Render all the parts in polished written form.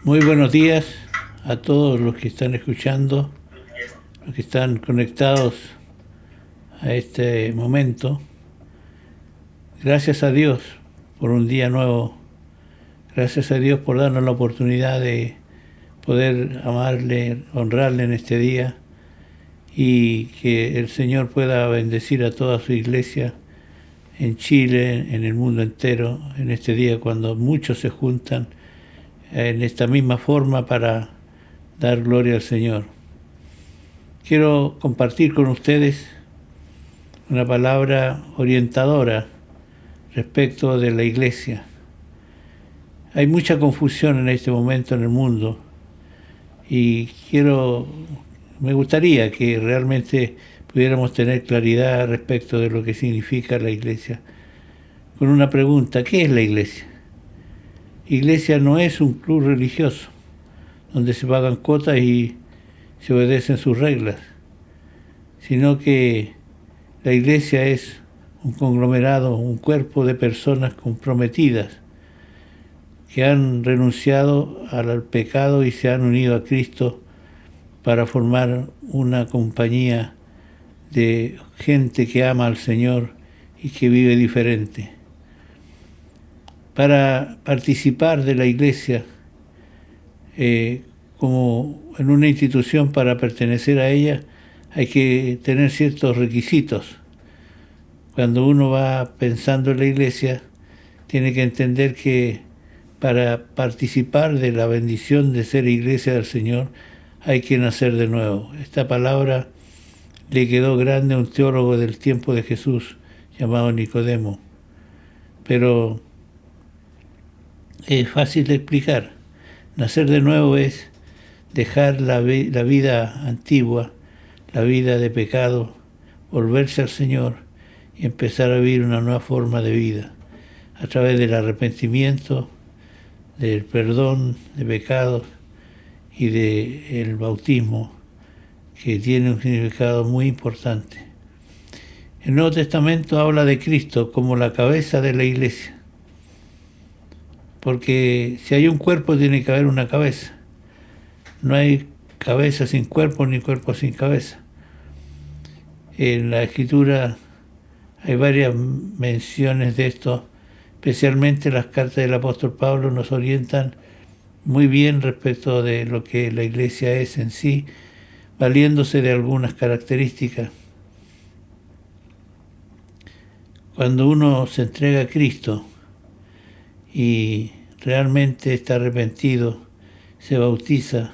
Muy buenos días a todos los que están escuchando, los que están conectados a este momento. Gracias a Dios por un día nuevo. Gracias a Dios por darnos la oportunidad de poder amarle, honrarle en este día y que el Señor pueda bendecir a toda su iglesia en Chile, en el mundo entero, en este día cuando muchos se juntan en esta misma forma para dar gloria al Señor. Quiero compartir con ustedes una palabra orientadora respecto de la iglesia. Hay mucha confusión en este momento en el mundo y me gustaría que realmente pudiéramos tener claridad respecto de lo que significa la iglesia. Con una pregunta: ¿qué es la iglesia? Iglesia no es un club religioso donde se pagan cuotas y se obedecen sus reglas, sino que la iglesia es un conglomerado, un cuerpo de personas comprometidas que han renunciado al pecado y se han unido a Cristo para formar una compañía de gente que ama al Señor y que vive diferente. Para participar de la iglesia como en una institución, para pertenecer a ella, hay que tener ciertos requisitos. Cuando uno va pensando en la iglesia, tiene que entender que para participar de la bendición de ser iglesia del Señor, hay que nacer de nuevo. Esta palabra le quedó grande a un teólogo del tiempo de Jesús llamado Nicodemo, pero es fácil de explicar. Nacer de nuevo es dejar la vida antigua, la vida de pecado, volverse al Señor y empezar a vivir una nueva forma de vida a través del arrepentimiento, del perdón de pecados y del bautismo, que tiene un significado muy importante. El Nuevo Testamento habla de Cristo como la cabeza de la iglesia, porque si hay un cuerpo tiene que haber una cabeza. No hay cabeza sin cuerpo ni cuerpo sin cabeza. En la Escritura hay varias menciones de esto, especialmente las cartas del apóstol Pablo nos orientan muy bien respecto de lo que la iglesia es en sí, valiéndose de algunas características. Cuando uno se entrega a Cristo y realmente está arrepentido, se bautiza,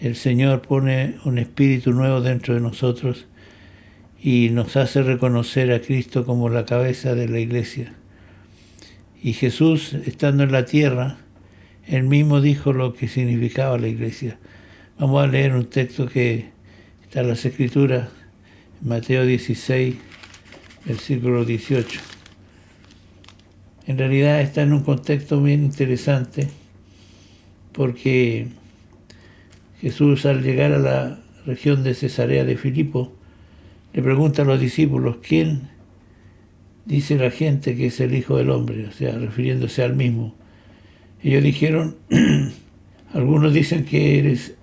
el Señor pone un espíritu nuevo dentro de nosotros y nos hace reconocer a Cristo como la cabeza de la iglesia. Y Jesús, estando en la tierra, él mismo dijo lo que significaba la iglesia. Vamos a leer un texto que está en las Escrituras, Mateo 16, versículo 18. En realidad está en un contexto bien interesante, porque Jesús, al llegar a la región de Cesarea de Filipo, le pregunta a los discípulos: ¿quién dice la gente que es el Hijo del Hombre? O sea, refiriéndose al mismo. Ellos dijeron, algunos dicen que eres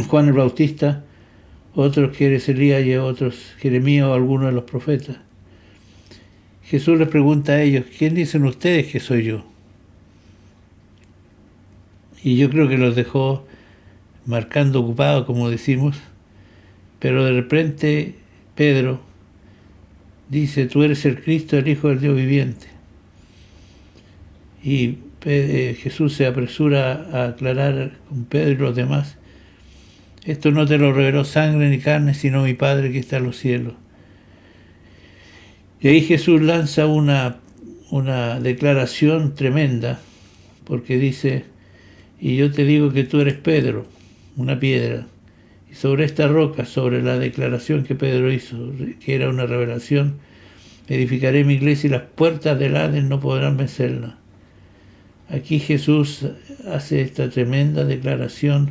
Juan el Bautista, otros que eres Elías y otros Jeremías o alguno de los profetas. Jesús les pregunta a ellos: ¿quién dicen ustedes que soy yo? Y yo creo que los dejó marcando ocupados, como decimos, pero de repente Pedro dice: tú eres el Cristo, el Hijo del Dios viviente. Y Jesús se apresura a aclarar con Pedro y los demás: esto no te lo reveló sangre ni carne, sino mi Padre que está en los cielos. Y ahí Jesús lanza una declaración tremenda, porque dice: y yo te digo que tú eres Pedro, una piedra, y sobre esta roca, sobre la declaración que Pedro hizo, que era una revelación, edificaré mi iglesia y las puertas del Hades no podrán vencerla. Aquí Jesús hace esta tremenda declaración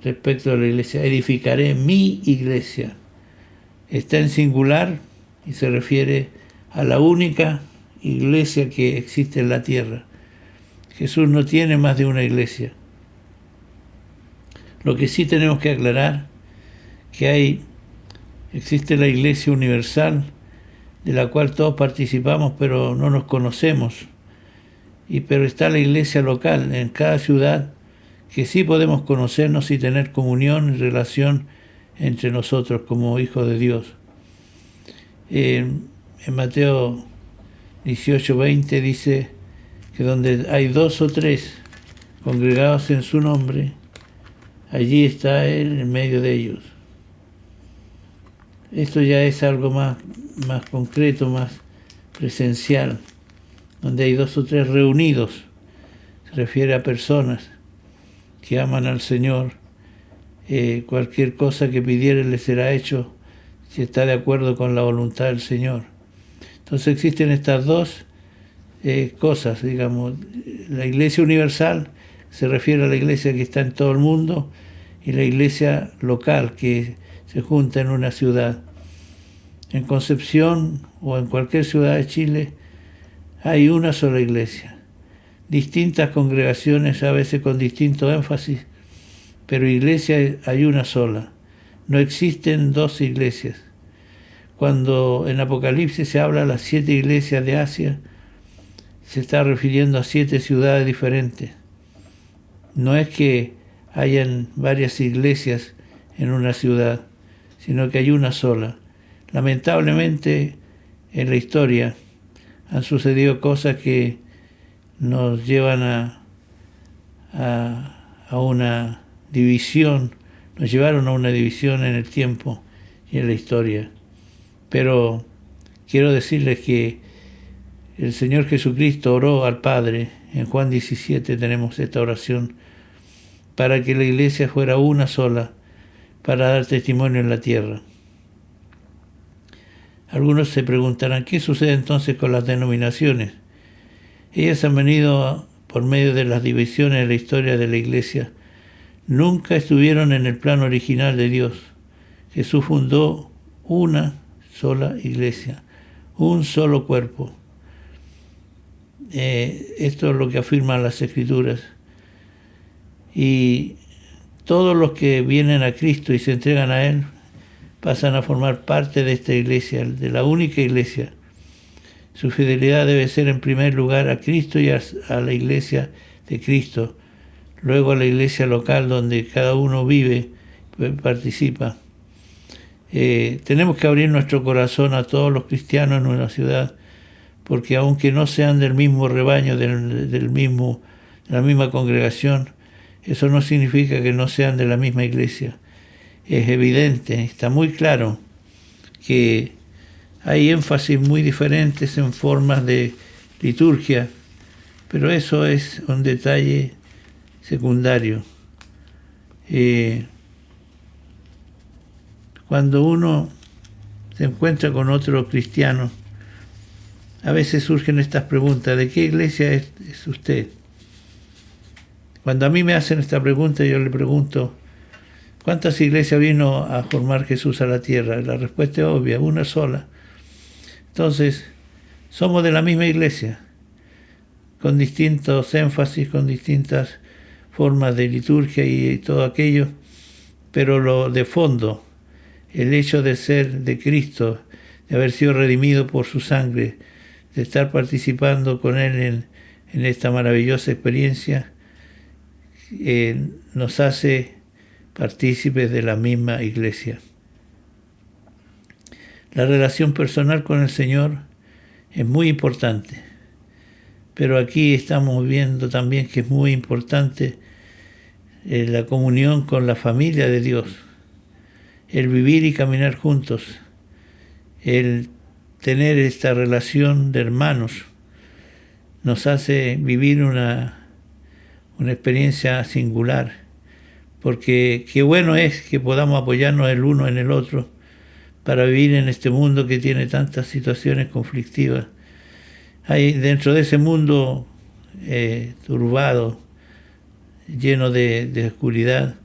respecto a la iglesia: edificaré mi iglesia. Está en singular y se refiere a la única iglesia que existe en la tierra. Jesús no tiene más de una iglesia. Lo que sí tenemos que aclarar, que existe la Iglesia Universal, de la cual todos participamos, pero no nos conocemos. Pero está la iglesia local en cada ciudad, que sí podemos conocernos y tener comunión y relación entre nosotros como hijos de Dios. En Mateo 18:20 dice que donde hay 2 o 3 congregados en su nombre, allí está Él en medio de ellos. Esto ya es algo más concreto, más presencial, donde hay 2 o 3 reunidos. Se refiere a personas que aman al Señor. Cualquier cosa que pidieren le será hecho si está de acuerdo con la voluntad del Señor. Entonces existen estas dos cosas, digamos. La Iglesia Universal se refiere a la iglesia que está en todo el mundo, y la iglesia local que se junta en una ciudad. En Concepción o en cualquier ciudad de Chile hay una sola iglesia, distintas congregaciones a veces con distinto énfasis, pero iglesia hay una sola. No existen 2 iglesias. Cuando en Apocalipsis se habla de las 7 iglesias de Asia, se está refiriendo a 7 ciudades diferentes. No es que hayan varias iglesias en una ciudad, sino que hay una sola. Lamentablemente, en la historia han sucedido cosas que nos llevan a una división, nos llevaron a una división en el tiempo y en la historia. Pero quiero decirles que el Señor Jesucristo oró al Padre. En Juan 17 tenemos esta oración, para que la iglesia fuera una sola, para dar testimonio en la tierra. Algunos se preguntarán, ¿qué sucede entonces con las denominaciones? Ellas han venido por medio de las divisiones de la historia de la iglesia. Nunca estuvieron en el plan original de Dios. Jesús fundó una sola iglesia, un solo cuerpo. Esto es lo que afirman las Escrituras. Y todos los que vienen a Cristo y se entregan a Él pasan a formar parte de esta iglesia, de la única iglesia. Su fidelidad debe ser en primer lugar a Cristo y a la iglesia de Cristo, luego a la iglesia local donde cada uno vive, participa. Tenemos que abrir nuestro corazón a todos los cristianos en una ciudad, porque aunque no sean del mismo rebaño, de la misma congregación, eso no significa que no sean de la misma iglesia. Es evidente, está muy claro que hay énfasis muy diferentes en formas de liturgia, pero eso es un detalle secundario. Cuando uno se encuentra con otro cristiano, a veces surgen estas preguntas: ¿de qué iglesia es usted? Cuando a mí me hacen esta pregunta, yo le pregunto: ¿cuántas iglesias vino a formar Jesús a la tierra? La respuesta es obvia, una sola. Entonces, somos de la misma iglesia, con distintos énfasis, con distintas formas de liturgia y todo aquello, pero lo de fondo, el hecho de ser de Cristo, de haber sido redimido por su sangre, de estar participando con Él en esta maravillosa experiencia, nos hace partícipes de la misma iglesia. La relación personal con el Señor es muy importante, pero aquí estamos viendo también que es muy importante la comunión con la familia de Dios, el vivir y caminar juntos, el tener esta relación de hermanos, nos hace vivir una experiencia singular, porque qué bueno es que podamos apoyarnos el uno en el otro para vivir en este mundo que tiene tantas situaciones conflictivas. Hay dentro de ese mundo turbado, lleno de oscuridad,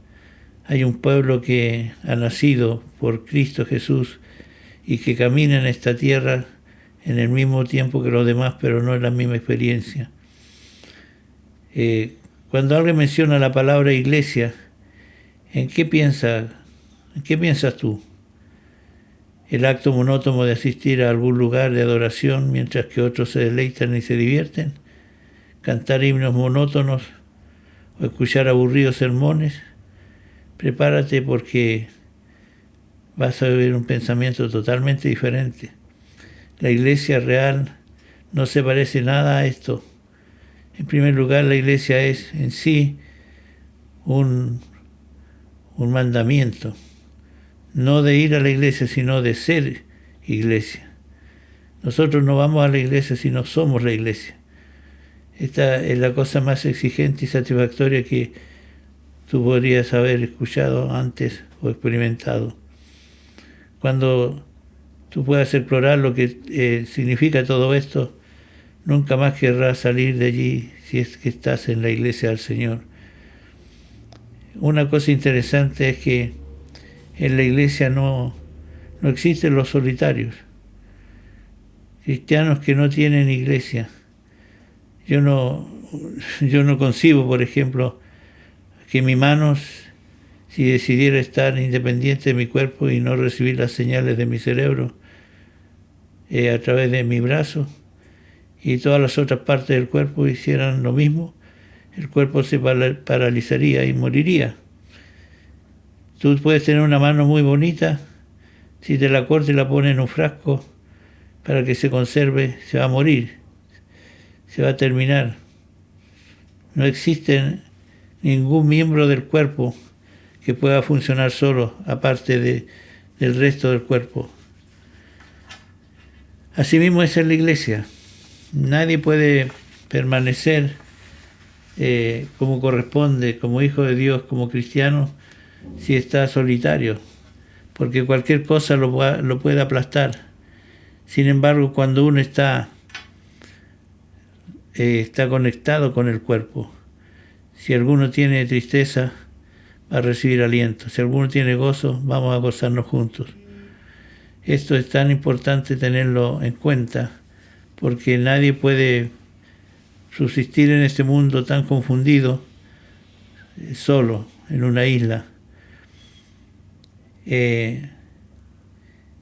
hay un pueblo que ha nacido por Cristo Jesús y que camina en esta tierra en el mismo tiempo que los demás, pero no en la misma experiencia. Cuando alguien menciona la palabra iglesia, ¿En qué piensas tú? ¿El acto monótono de asistir a algún lugar de adoración mientras que otros se deleitan y se divierten? ¿Cantar himnos monótonos o escuchar aburridos sermones? Prepárate porque vas a vivir un pensamiento totalmente diferente. La iglesia real no se parece nada a esto. En primer lugar, la iglesia es en sí un mandamiento, no de ir a la iglesia, sino de ser iglesia. Nosotros no vamos a la iglesia, sino somos la iglesia. Esta es la cosa más exigente y satisfactoria que tú podrías haber escuchado antes o experimentado. Cuando tú puedas explorar lo que significa todo esto, nunca más querrás salir de allí si es que estás en la iglesia del Señor. Una cosa interesante es que en la iglesia no existen los solitarios, cristianos que no tienen iglesia. Yo no concibo, por ejemplo, que mi mano, si decidiera estar independiente de mi cuerpo y no recibir las señales de mi cerebro a través de mi brazo, y todas las otras partes del cuerpo hicieran lo mismo, el cuerpo se paralizaría y moriría. Tú puedes tener una mano muy bonita, si te la cortas y la pones en un frasco para que se conserve, se va a morir, se va a terminar. No existe ningún miembro del cuerpo que pueda funcionar solo, aparte del resto del cuerpo. Asimismo es en la iglesia. Nadie puede permanecer como corresponde, como hijo de Dios, como cristiano, si está solitario, porque cualquier cosa lo puede aplastar. Sin embargo, cuando uno está conectado con el cuerpo, si alguno tiene tristeza, va a recibir aliento. Si alguno tiene gozo, vamos a gozarnos juntos. Esto es tan importante tenerlo en cuenta, porque nadie puede subsistir en este mundo tan confundido solo, en una isla.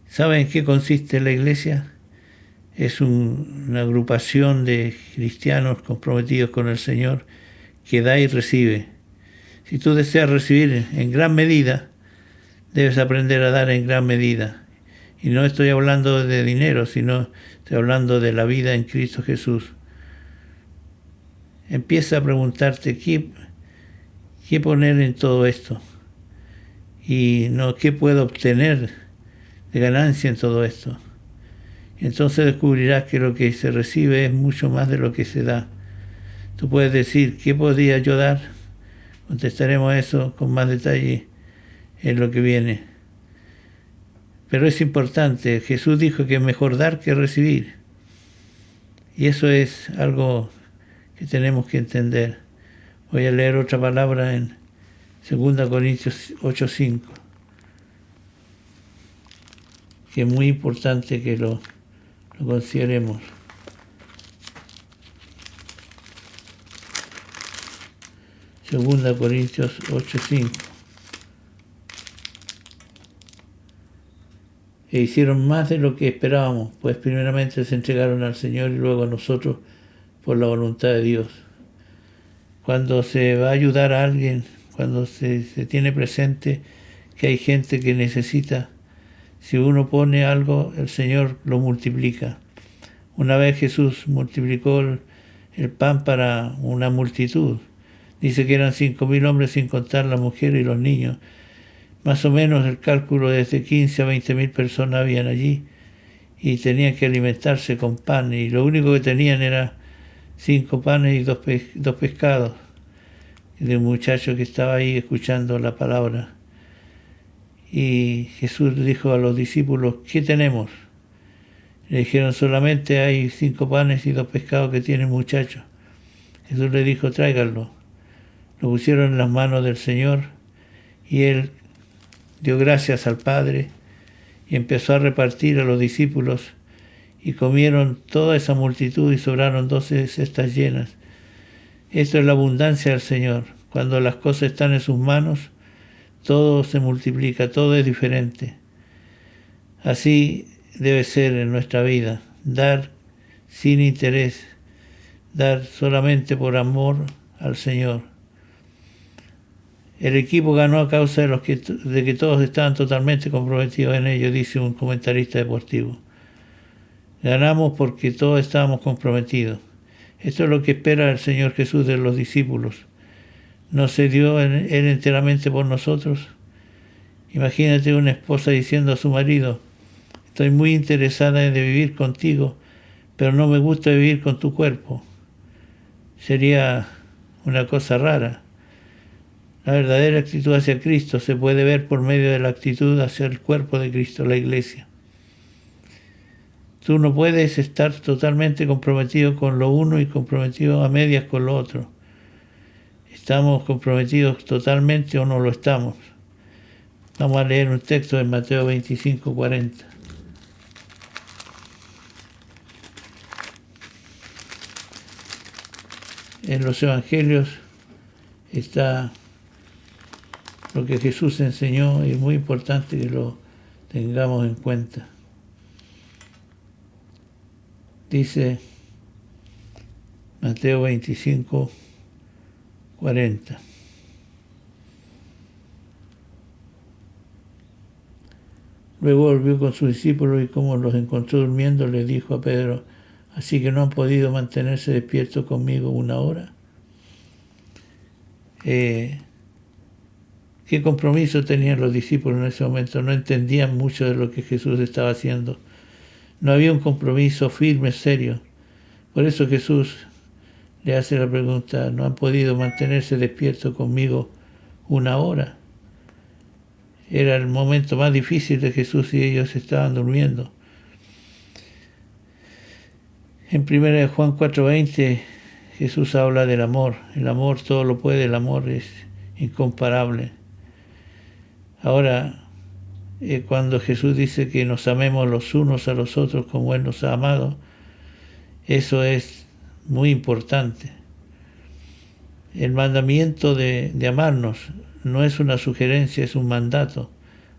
¿Saben en qué consiste la iglesia? Es una agrupación de cristianos comprometidos con el Señor que da y recibe. Si tú deseas recibir en gran medida, debes aprender a dar en gran medida. Y no estoy hablando de dinero, sino estoy hablando de la vida en Cristo Jesús. Empieza a preguntarte qué poner en todo esto y no qué puedo obtener de ganancia en todo esto. Entonces descubrirás que lo que se recibe es mucho más de lo que se da. Tú puedes decir, ¿qué podría yo dar? Contestaremos eso con más detalle en lo que viene. Pero es importante, Jesús dijo que es mejor dar que recibir. Y eso es algo que tenemos que entender. Voy a leer otra palabra en 2 Corintios 8:5, que es muy importante que lo consideremos. Segunda Corintios 8:5. E hicieron más de lo que esperábamos, pues primeramente se entregaron al Señor y luego a nosotros por la voluntad de Dios. Cuando se va a ayudar a alguien, cuando se tiene presente que hay gente que necesita, si uno pone algo, el Señor lo multiplica. Una vez Jesús multiplicó el pan para una multitud. Dice que eran 5.000 hombres sin contar las mujeres y los niños. Más o menos el cálculo desde 15 a 20.000 personas habían allí y tenían que alimentarse con pan y lo único que tenían era 5 panes y 2 pescados de un muchacho que estaba ahí escuchando la palabra. Y Jesús dijo a los discípulos, ¿qué tenemos? Le dijeron, solamente hay 5 panes y 2 pescados que tiene el muchacho. Jesús le dijo, tráiganlo. Lo pusieron en las manos del Señor y él dio gracias al Padre y empezó a repartir a los discípulos y comieron toda esa multitud y sobraron 12 cestas llenas. Esto es la abundancia del Señor. Cuando las cosas están en sus manos, todo se multiplica, todo es diferente. Así debe ser en nuestra vida, dar sin interés, dar solamente por amor al Señor. El equipo ganó a causa de que todos estaban totalmente comprometidos en ello, dice un comentarista deportivo. Ganamos porque todos estábamos comprometidos. Esto es lo que espera el Señor Jesús de los discípulos. ¿No se dio Él enteramente por nosotros? Imagínate una esposa diciendo a su marido: estoy muy interesada en vivir contigo, pero no me gusta vivir con tu cuerpo. Sería una cosa rara. La verdadera actitud hacia Cristo se puede ver por medio de la actitud hacia el cuerpo de Cristo, la Iglesia. Tú no puedes estar totalmente comprometido con lo uno y comprometido a medias con lo otro. ¿Estamos comprometidos totalmente o no lo estamos? Vamos a leer un texto de Mateo 25, 40. En los evangelios está lo que Jesús enseñó y es muy importante que lo tengamos en cuenta. Dice Mateo 25, 40. Luego volvió con sus discípulos y como los encontró durmiendo, les dijo a Pedro: ¿así que no han podido mantenerse despiertos conmigo una hora? ¿Qué compromiso tenían los discípulos en ese momento? No entendían mucho de lo que Jesús estaba haciendo. No había un compromiso firme, serio. Por eso Jesús le hace la pregunta: ¿no han podido mantenerse despiertos conmigo una hora? Era el momento más difícil de Jesús y ellos estaban durmiendo. En 1 Juan 4:20 Jesús habla del amor. El amor todo lo puede, el amor es incomparable. Ahora, cuando Jesús dice que nos amemos los unos a los otros como Él nos ha amado, eso es muy importante. El mandamiento de amarnos no es una sugerencia, es un mandato.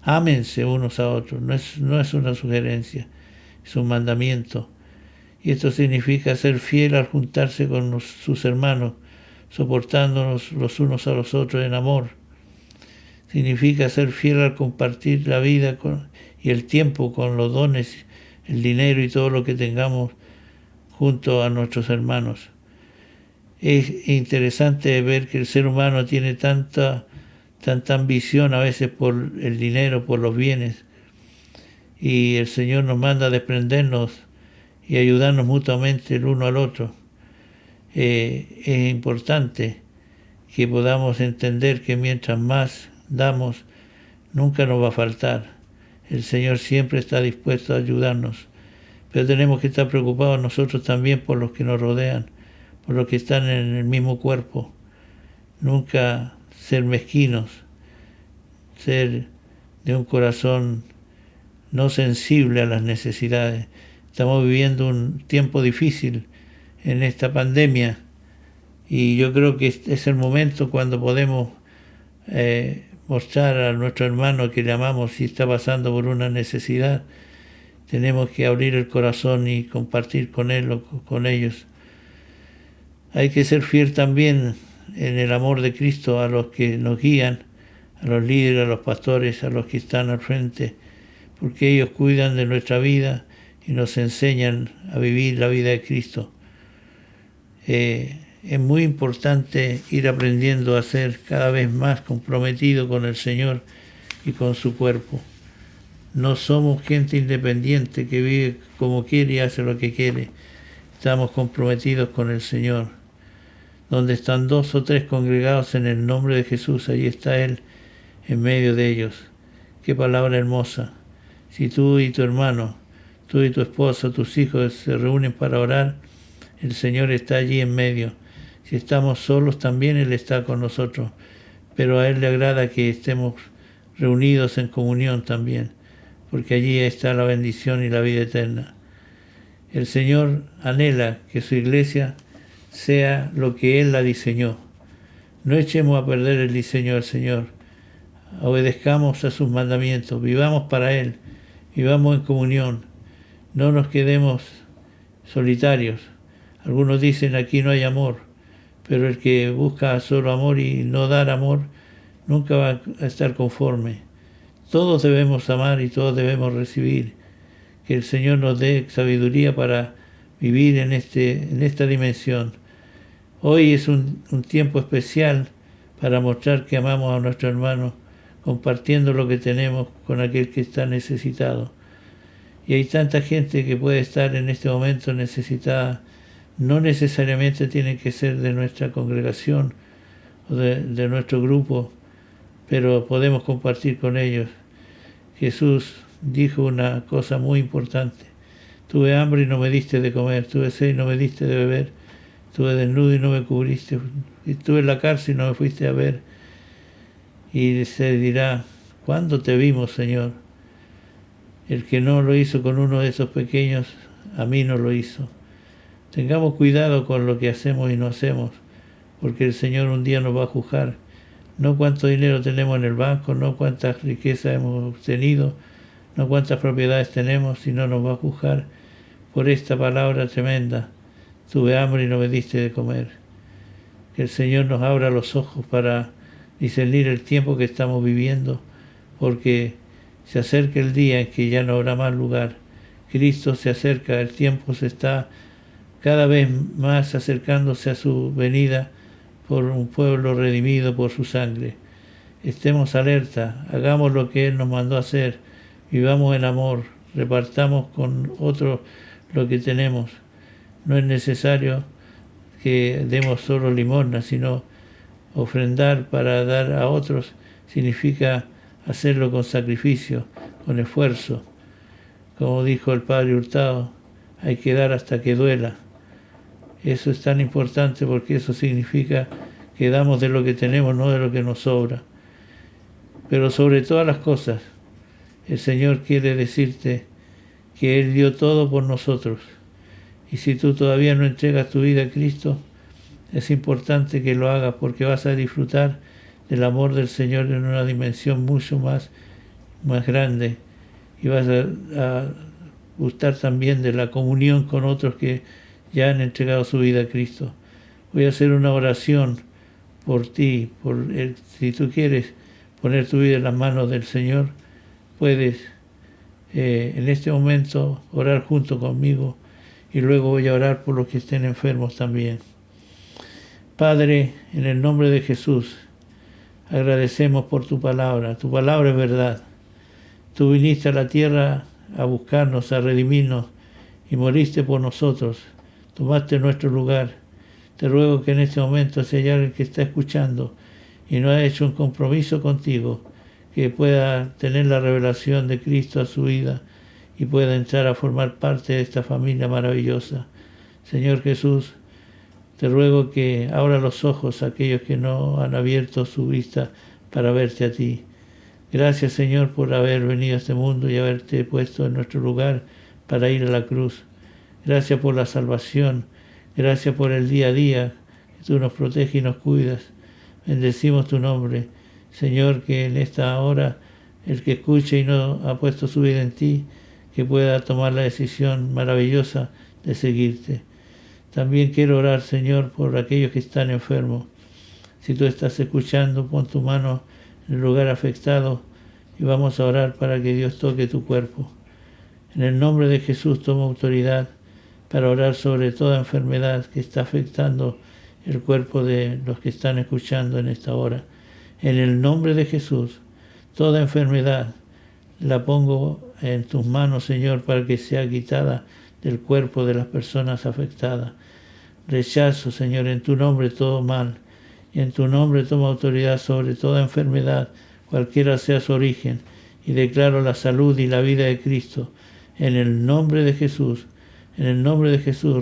Ámense unos a otros, no es una sugerencia, es un mandamiento. Y esto significa ser fiel al juntarse con sus hermanos, soportándonos los unos a los otros en amor. Significa ser fiel al compartir la vida y el tiempo con los dones, el dinero y todo lo que tengamos junto a nuestros hermanos. Es interesante ver que el ser humano tiene tanta ambición a veces por el dinero, por los bienes, y el Señor nos manda a desprendernos y ayudarnos mutuamente el uno al otro. Es importante que podamos entender que mientras más damos, nunca nos va a faltar. El Señor siempre está dispuesto a ayudarnos, pero tenemos que estar preocupados nosotros también por los que nos rodean, por los que están en el mismo cuerpo. Nunca ser mezquinos, ser de un corazón no sensible a las necesidades. Estamos viviendo un tiempo difícil en esta pandemia y yo creo que es el momento cuando podemos mostrar a nuestro hermano que le amamos si está pasando por una necesidad. Tenemos que abrir el corazón y compartir con él o con ellos. Hay que ser fiel también en el amor de Cristo a los que nos guían, a los líderes, a los pastores, a los que están al frente, porque ellos cuidan de nuestra vida y nos enseñan a vivir la vida de Cristo. Es muy importante ir aprendiendo a ser cada vez más comprometido con el Señor y con su cuerpo. No somos gente independiente que vive como quiere y hace lo que quiere. Estamos comprometidos con el Señor. Donde están 2 o 3 congregados en el nombre de Jesús, allí está Él en medio de ellos. Qué palabra hermosa. Si tú y tu hermano, tú y tu esposa, tus hijos se reúnen para orar, el Señor está allí en medio. Si estamos solos, también Él está con nosotros. Pero a Él le agrada que estemos reunidos en comunión también, porque allí está la bendición y la vida eterna. El Señor anhela que su iglesia sea lo que Él la diseñó. No echemos a perder el diseño del Señor. obedezcamos a sus mandamientos, vivamos para Él, vivamos en comunión, no nos quedemos solitarios. Algunos dicen aquí no hay amor, pero el que busca solo amor y no dar amor, nunca va a estar conforme. Todos debemos amar y todos debemos recibir. Que el Señor nos dé sabiduría para vivir en esta dimensión. Hoy es un tiempo especial para mostrar que amamos a nuestro hermano, compartiendo lo que tenemos con aquel que está necesitado. Y hay tanta gente que puede estar en este momento necesitada. No necesariamente tienen que ser de nuestra congregación o de nuestro grupo, pero podemos compartir con ellos. Jesús dijo una cosa muy importante: tuve hambre y no me diste de comer, tuve sed y no me diste de beber, estuve desnudo y no me cubriste, estuve en la cárcel y no me fuiste a ver. Y se dirá: ¿cuándo te vimos, Señor? El que no lo hizo con uno de esos pequeños, a mí no lo hizo. Tengamos cuidado con lo que hacemos y no hacemos, porque el Señor un día nos va a juzgar. No cuánto dinero tenemos en el banco, no cuántas riquezas hemos obtenido, no cuántas propiedades tenemos, sino nos va a juzgar por esta palabra tremenda: tuve hambre y no me diste de comer. Que el Señor nos abra los ojos para discernir el tiempo que estamos viviendo, porque se acerca el día en que ya no habrá más lugar. Cristo se acerca, el tiempo se está cada vez más acercándose a su venida por un pueblo redimido por su sangre. Estemos alerta, hagamos lo que Él nos mandó a hacer, vivamos en amor, repartamos con otros lo que tenemos. No es necesario que demos solo limosna, sino ofrendar para dar a otros significa hacerlo con sacrificio, con esfuerzo. Como dijo el Padre Hurtado, hay que dar hasta que duela. Eso es tan importante porque eso significa que damos de lo que tenemos, no de lo que nos sobra. Pero sobre todas las cosas, el Señor quiere decirte que Él dio todo por nosotros. Y si tú todavía no entregas tu vida a Cristo, es importante que lo hagas, porque vas a disfrutar del amor del Señor en una dimensión mucho más grande, y vas a gustar también de la comunión con otros que ya han entregado su vida a Cristo. Voy a hacer una oración por ti, si tú quieres poner tu vida en las manos del Señor, puedes en este momento orar junto conmigo, y luego voy a orar por los que estén enfermos también. Padre, en el nombre de Jesús, agradecemos por tu palabra es verdad. Tú viniste a la tierra a buscarnos, a redimirnos, y moriste por nosotros, tomaste nuestro lugar. Te ruego que en este momento, si hay alguien que está escuchando y no ha hecho un compromiso contigo, que pueda tener la revelación de Cristo a su vida y pueda entrar a formar parte de esta familia maravillosa. Señor Jesús, te ruego que abra los ojos a aquellos que no han abierto su vista para verte a ti. Gracias, Señor, por haber venido a este mundo y haberte puesto en nuestro lugar para ir a la cruz. Gracias por la salvación. Gracias por el día a día que tú nos proteges y nos cuidas. Bendecimos tu nombre. Señor, que en esta hora el que escuche y no ha puesto su vida en ti, que pueda tomar la decisión maravillosa de seguirte. También quiero orar, Señor, por aquellos que están enfermos. Si tú estás escuchando, pon tu mano en el lugar afectado y vamos a orar para que Dios toque tu cuerpo. En el nombre de Jesús tomo autoridad para orar sobre toda enfermedad que está afectando el cuerpo de los que están escuchando en esta hora. En el nombre de Jesús, toda enfermedad la pongo en tus manos, Señor, para que sea quitada del cuerpo de las personas afectadas. Rechazo, Señor, en tu nombre todo mal, y en tu nombre tomo autoridad sobre toda enfermedad, cualquiera sea su origen, y declaro la salud y la vida de Cristo. En el nombre de Jesús,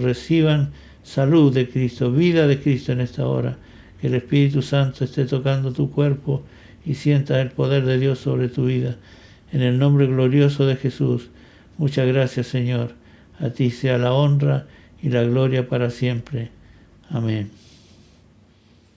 reciban salud de Cristo, vida de Cristo en esta hora. Que el Espíritu Santo esté tocando tu cuerpo y sientas el poder de Dios sobre tu vida. En el nombre glorioso de Jesús, muchas gracias, Señor. A ti sea la honra y la gloria para siempre. Amén.